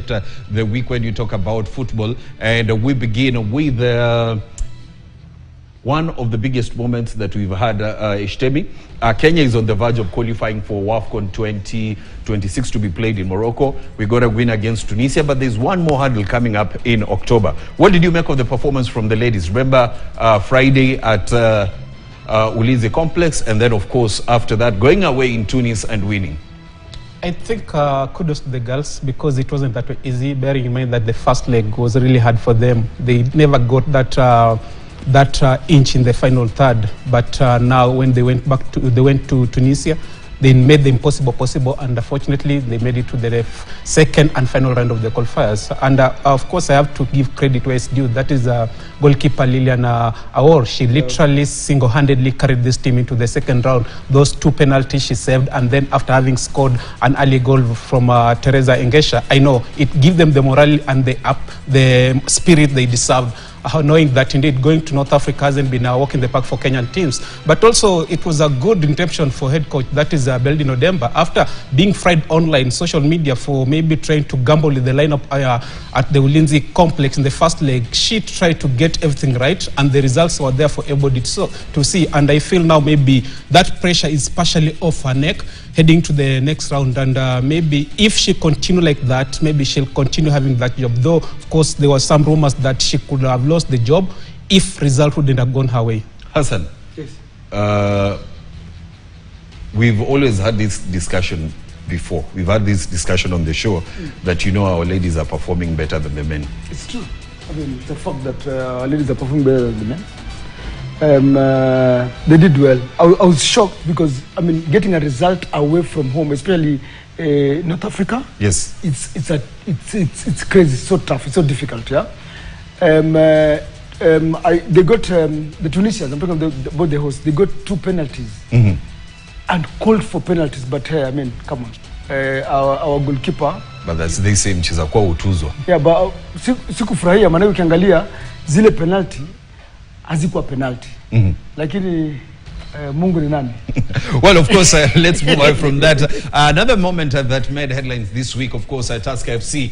start the week when you talk about football. And we begin with one of the biggest moments that we've had, Ishtemi. Kenya is on the verge of qualifying for WAFCON 2026 to be played in Morocco. We got a win against Tunisia, but there's one more hurdle coming up in October. What did you make of the performance from the ladies? Remember Friday at Ulinzi Complex, and then of course after that going away in Tunis and winning. I think kudos to the girls, because it wasn't that easy, bearing in mind that the first leg was really hard for them. They never got that inch in the final third, but now when they went to Tunisia, they made the impossible possible, and unfortunately they made it to the second and final round of the qualifiers. And of course I have to give credit where it's due. That is goalkeeper Lilian Aor. She literally single-handedly carried this team into the second round. Those two penalties she saved, and then after having scored an early goal from Teresa Engesha, I know it gives them the morale and the spirit they deserve, knowing that indeed going to North Africa hasn't been a walk in the park for Kenyan teams. But also it was a good intention for head coach, that is Beldin Odemba, after being fried online, social media, for maybe trying to gamble with the lineup at the Ulinzi complex in the first leg. She tried to get everything right, and the results were there for everybody to see. And I feel now maybe that pressure is partially off her neck heading to the next round, and maybe if she continue like that, maybe she'll continue having that job. Though of course there were some rumors that she could have lost the job if result wouldn't have gone her way. Hassan, yes. We've always had this discussion before. We've had this discussion on the show that, you know, our ladies are performing better than the men. It's true. I mean, it's a fact that our ladies are performing better than the men. They did well. I was shocked because, I mean, getting a result away from home, especially North Africa. Yes. It's crazy. It's so tough. It's so difficult. Yeah. They got the Tunisians. I'm talking about the hosts. They got 2 penalties and called for penalties. But I mean, come on, our goalkeeper. But that's the same mcheza kwa utuzwa. Yeah, but sikufurahia maana ukiangalia zile penalty hazikuwa penalty. Lakini Mungu ni nani? Well, of course, let's move on from that. Another moment that made headlines this week, of course, at Tusker FC.